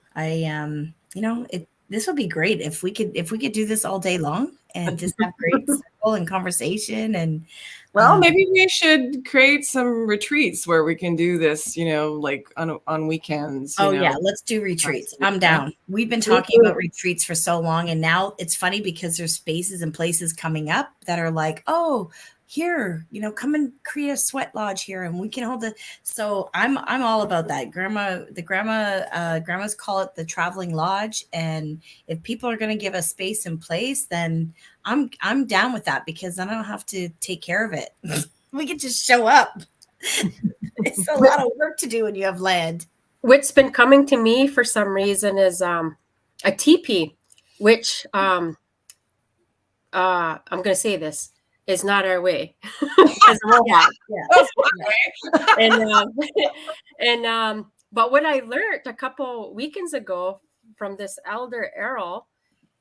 This would be great if we could do this all day long and just have great circle and conversation. And well, maybe we should create some retreats where we can do this, like on weekends. Yeah, let's do retreats. I'm down. We've been talking about retreats for so long, and now it's funny because there's spaces and places coming up that are like, oh, here, come and create a sweat lodge here, and we can hold it. So I'm all about that. Grandmas call it the traveling lodge, and if people are going to give us space and place, then I'm down with that, because then I don't have to take care of it. We can just show up. It's a lot of work to do when you have land. What's been coming to me for some reason is a teepee, which I'm going to say this is not our way. But what I learned a couple weekends ago from this elder Errol,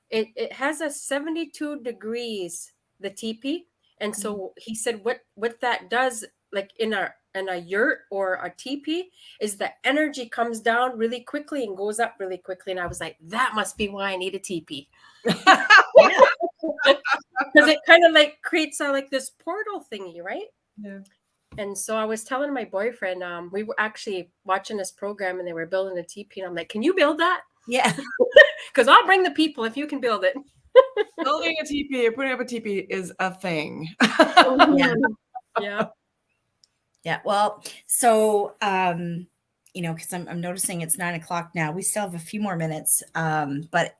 it has a 72 degrees, the teepee. And so he said what that does like in a yurt or a teepee, is the energy comes down really quickly and goes up really quickly. And I was like, that must be why I need a teepee. Yeah. Because it kind of like creates like this portal thingy, right? Yeah. And so I was telling my boyfriend, we were actually watching this program and they were building a teepee. And I'm like, can you build that? Yeah. Because I'll bring the people if you can build it. Building a teepee or putting up a teepee is a thing. Yeah. Yeah. Yeah. Well, so, because I'm noticing it's 9 o'clock now. We still have a few more minutes. But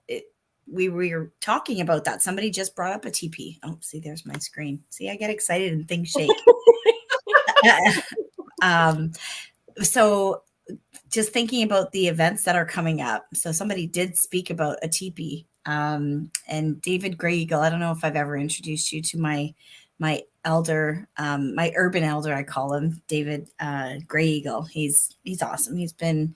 we were talking about that. Somebody just brought up a TP. Oh, see, there's my screen. See, I get excited and things shake. So just thinking about the events that are coming up. So somebody did speak about a teepee. And David Grey Eagle, I don't know if I've ever introduced you to my elder, my urban elder, I call him, David Grey Eagle. He's awesome. He's been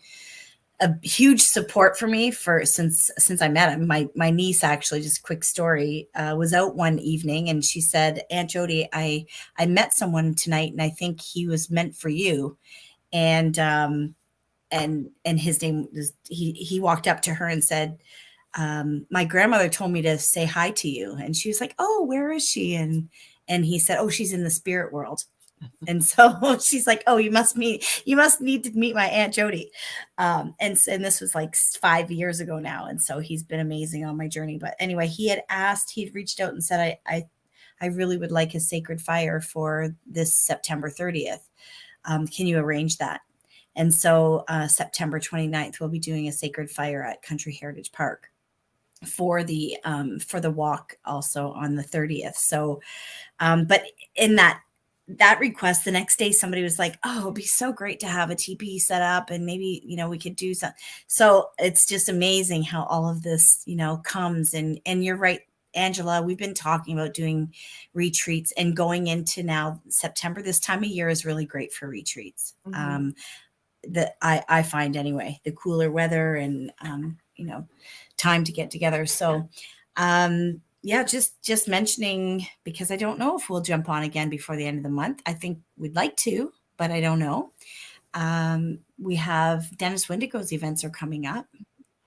a huge support for me since I met him. My niece, actually, just a quick story, was out one evening and she said, Aunt Jody, I met someone tonight and I think he was meant for you. And his name was, he walked up to her and said, my grandmother told me to say hi to you. And she was like, oh, where is she? And he said, oh, she's in the spirit world. And so she's like, oh, you must need to meet my Aunt Jody. And this was like 5 years ago now. And so he's been amazing on my journey. But anyway, he'd reached out and said, I really would like a sacred fire for this September 30th. Can you arrange that? And so September 29th, we'll be doing a sacred fire at Country Heritage Park for the walk also on the 30th. So, but in that request, the next day, somebody was like, oh, it'd be so great to have a TP set up and maybe, we could do something. So it's just amazing how all of this, comes. And you're right, Angela, we've been talking about doing retreats and going into now September. This time of year is really great for retreats. Mm-hmm. That I find anyway, the cooler weather and, time to get together. So, yeah, just mentioning, because I don't know if we'll jump on again before the end of the month. I think we'd like to, but I don't know. We have Dennis Wendigo's events are coming up,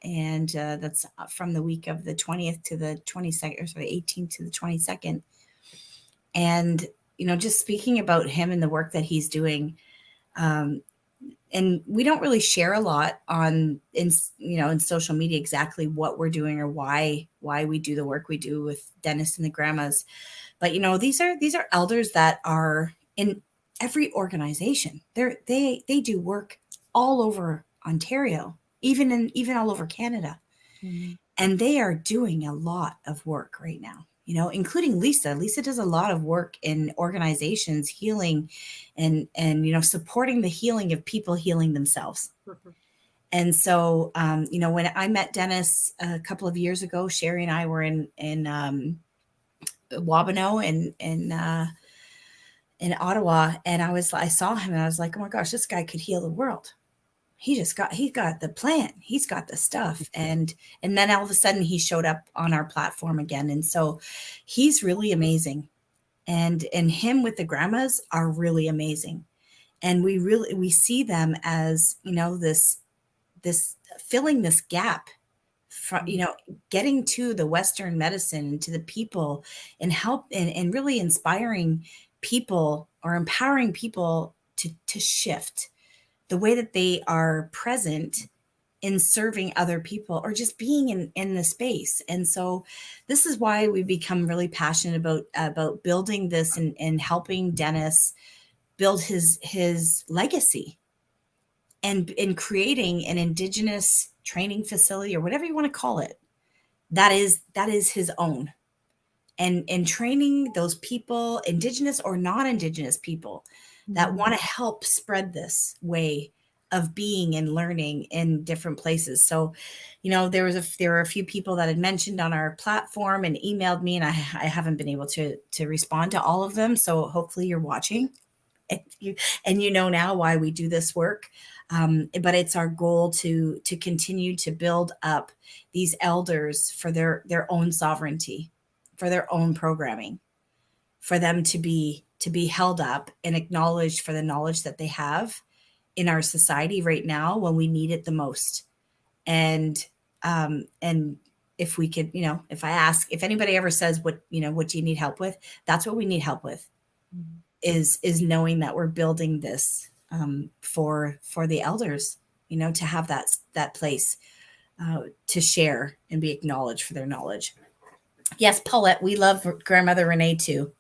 and that's from the week of the 20th to the 22nd, or sorry, 18th to the 22nd. And, just speaking about him and the work that he's doing, and we don't really share a lot in social media exactly what we're doing or why we do the work we do with Dennis and the grandmas. But these are elders that are in every organization. They do work all over Ontario, even all over Canada. Mm-hmm. And they are doing a lot of work right now, including Lisa. Lisa does a lot of work in organizations, healing and supporting the healing of people healing themselves. Mm-hmm. And so, when I met Dennis a couple of years ago, Sherry and I were in Wabano in Ottawa, and I saw him and I was like, oh my gosh, this guy could heal the world. He got the plan. He's got the stuff. And then all of a sudden he showed up on our platform again. And so he's really amazing. And him with the grandmas are really amazing. And we see them as, this filling this gap from, getting to the Western medicine and to the people and help and really inspiring people or empowering people to shift the way that they are present in serving other people or just being in the space. And so this is why we've become really passionate about building this and helping Dennis build his legacy and in creating an Indigenous training facility or whatever you want to call it. That is his own. And training those people, Indigenous or non-Indigenous people, that want to help spread this way of being and learning in different places. So, there were a few people that had mentioned on our platform and emailed me, and I haven't been able to respond to all of them. So hopefully you're watching and you know now why we do this work. But it's our goal to continue to build up these elders for their own sovereignty, for their own programming, for them to be to be held up and acknowledged for the knowledge that they have in our society right now when we need it the most. And if we could, if I ask, if anybody ever says, what do you need help with? That's what we need help with, is knowing that we're building this for the elders, to have that place to share and be acknowledged for their knowledge. Yes, Paulette, we love Grandmother Renee too.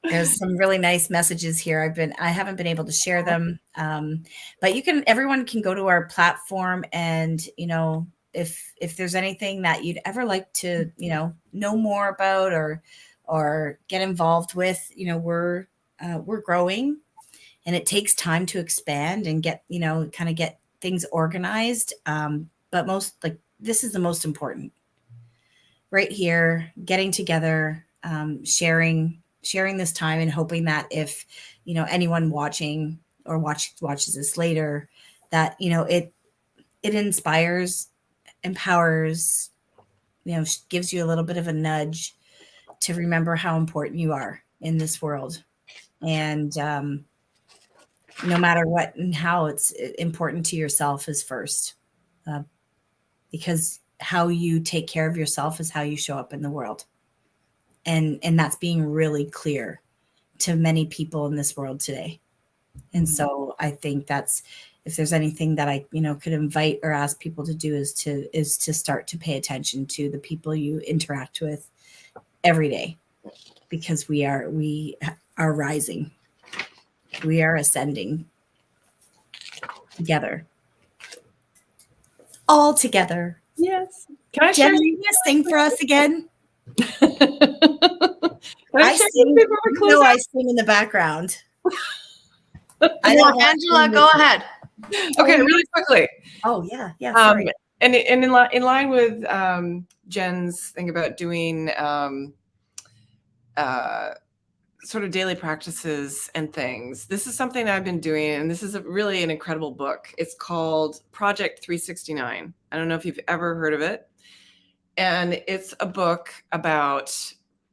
There's some really nice messages here. I haven't been able to share them. But everyone can go to our platform, and, if there's anything that you'd ever like to, know more about or get involved with, we're growing, and it takes time to expand and get, kind of get things organized. But this is the most important right here, getting together, sharing this time, and hoping that if, anyone watching or watches this later, that, it inspires, empowers, gives you a little bit of a nudge to remember how important you are in this world. And no matter what and how, it's important to yourself is first, because how you take care of yourself is how you show up in the world. And that's being really clear to many people in this world today. And so I think that's, if there's anything that I, could invite or ask people to do, is to start to pay attention to the people you interact with every day, because we are rising. We are ascending together. All together. Yes. Can I Jen, share? you gonna sing for us again? I sing before we close out? I sing in the background. Angela, go ahead. Okay, really quickly. Oh yeah, sorry. And in line with Jen's thing about doing sort of daily practices and things, this is something I've been doing, and this is really an incredible book. It's called Project 369. I don't know if you've ever heard of it. And it's a book about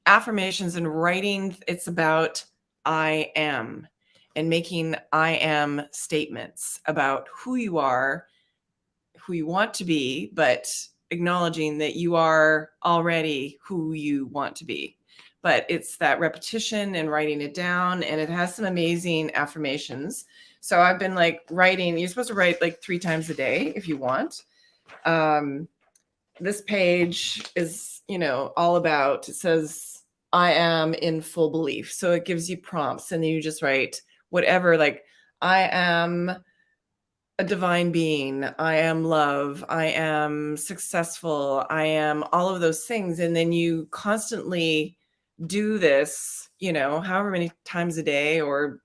affirmations and writing. It's about I am, and making I am statements about who you are, who you want to be, but acknowledging that you are already who you want to be. But it's that repetition and writing it down, and it has some amazing affirmations. So I've been writing. You're supposed to write 3 times a day if you want. This page is, all about, it says, I am in full belief. So it gives you prompts, and then you just write whatever, I am a divine being, I am love, I am successful, I am all of those things. And then you constantly do this, however many times a day, or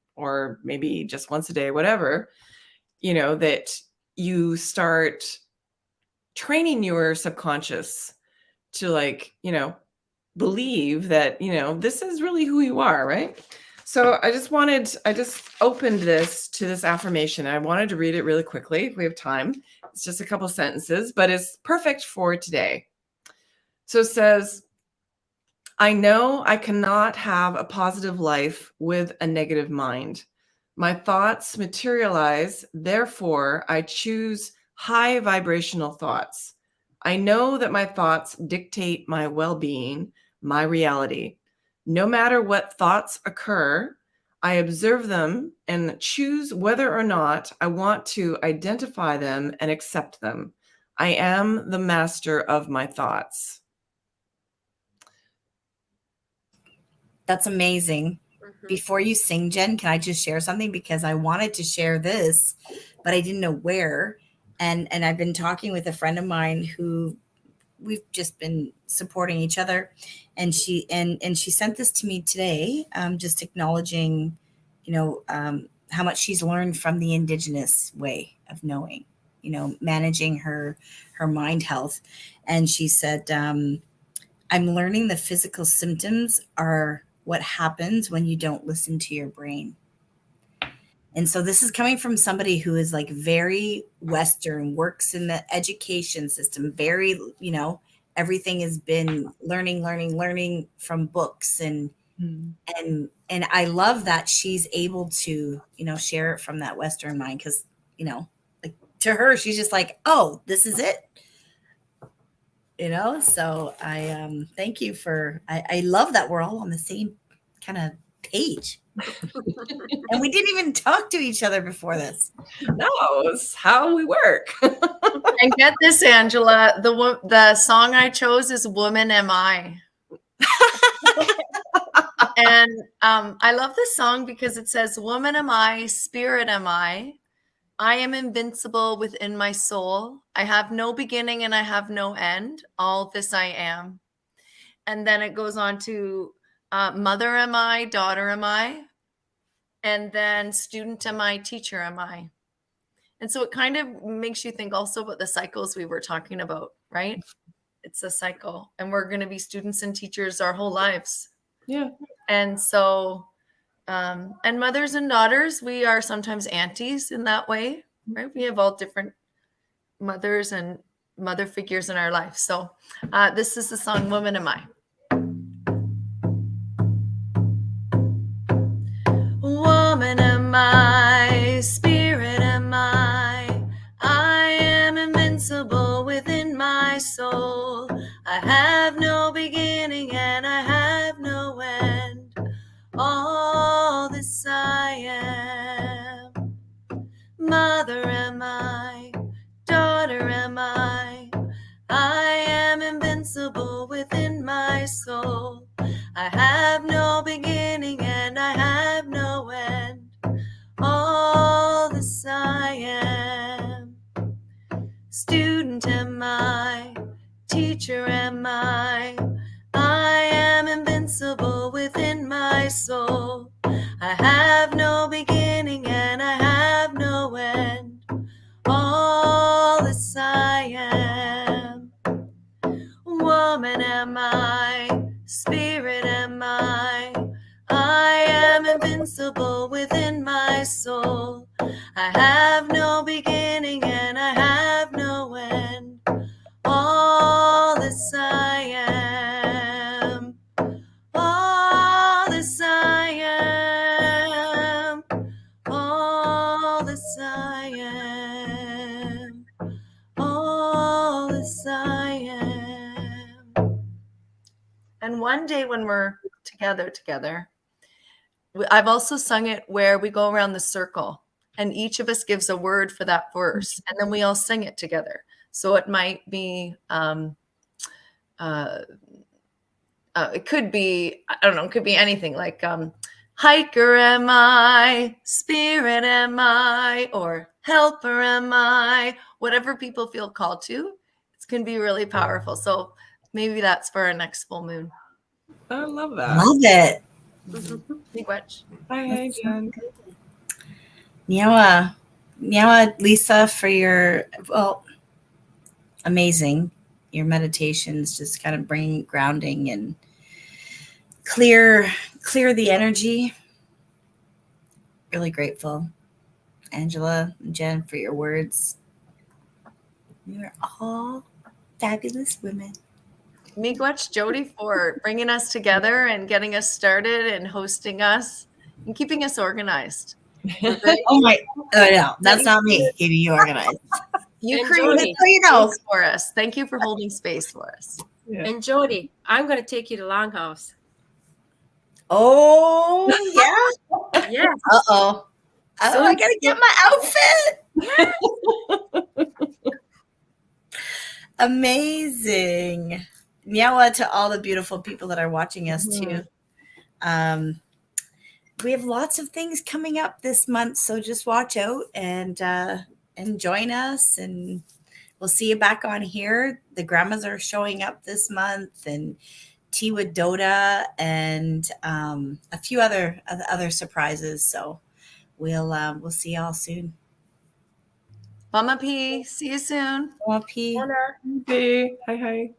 maybe just once a day, whatever, that you start training your subconscious to believe that, this is really who you are, right? So I just opened this to this affirmation. I wanted to read it really quickly if we have time. It's just a couple sentences, but it's perfect for today. So it says, I know I cannot have a positive life with a negative mind. My thoughts materialize, therefore I choose high vibrational thoughts. I know that my thoughts dictate my well-being, my reality. No matter what thoughts occur, I observe them and choose whether or not I want to identify them and accept them. I am the master of my thoughts. That's amazing. Before you sing, Jen, can I just share something? Because I wanted to share this, but I didn't know where. And I've been talking with a friend of mine who we've just been supporting each other. And she sent this to me today, just acknowledging, how much she's learned from the Indigenous way of knowing, managing her mind health. And she said, I'm learning the physical symptoms are what happens when you don't listen to your brain. And so this is coming from somebody who is very Western, works in the education system, very, everything has been learning from books and And I love that she's able to, share it from that Western mind, because, like, to her, she's just like, oh, this is it. So I thank you for, I love that we're all on the same kind of page. And we didn't even talk to each other before this. No, it's how we work. And get this, Angela, the song I chose is Woman Am I. And I love this song because it says, woman am I, spirit am I am invincible within my soul. I have no beginning and I have no end. All this I am. And then it goes on to mother am I, daughter am I, and then student am I, teacher am I. And so it kind of makes you think also about the cycles we were talking about, right? It's a cycle, and we're going to be students and teachers our whole lives. Yeah. And so, and mothers and daughters, we are sometimes aunties in that way, right? We have all different mothers and mother figures in our life. So this is the song, Woman Am I. Woman am I, spirit am I am invincible within my soul. I have no beginning and I have no end. All this I am. Mother am I, daughter am I am invincible within my soul. I have no beginning and I have no end. All this I am. Student am I, teacher am I am invincible within my soul. I have no beginning and I have no end. All this I am. Woman am I, spirit am I am invincible within my soul. I have no beginning and I have no end. All this I am. All this I am. All this I am. All this I am. And one day when we're together, I've also sung it where we go around the circle and each of us gives a word for that verse, and then we all sing it together. So it might be, it could be, I don't know, it could be anything like hiker am I, spirit am I, or helper am I, whatever people feel called to. It can be really powerful. So maybe that's for our next full moon. I love that. Love it. Miigwech. Hi, Jen. Nyawa, Lisa, for your, amazing. Your meditations just kind of bring grounding and clear the energy. Really grateful. Angela and Jen, for your words. You're all fabulous women. Miigwech, Jody, for bringing us together and getting us started and hosting us and keeping us organized. Oh no, that's not me keeping you organized. You And created Jody, space for us. Thank you for holding space for us. Yeah. And Jody, I'm going to take you to Longhouse. Oh yeah. Yes. Uh-oh. Oh, I gotta get my outfit. Amazing. Nyawa to all the beautiful people that are watching us too. We have lots of things coming up this month, so just watch out and join us, and we'll see you back on here. The grandmas are showing up this month, and tea with Doda, and a few other surprises. So we'll see y'all soon. Mama P, see you soon. Mama P. Hey, hi.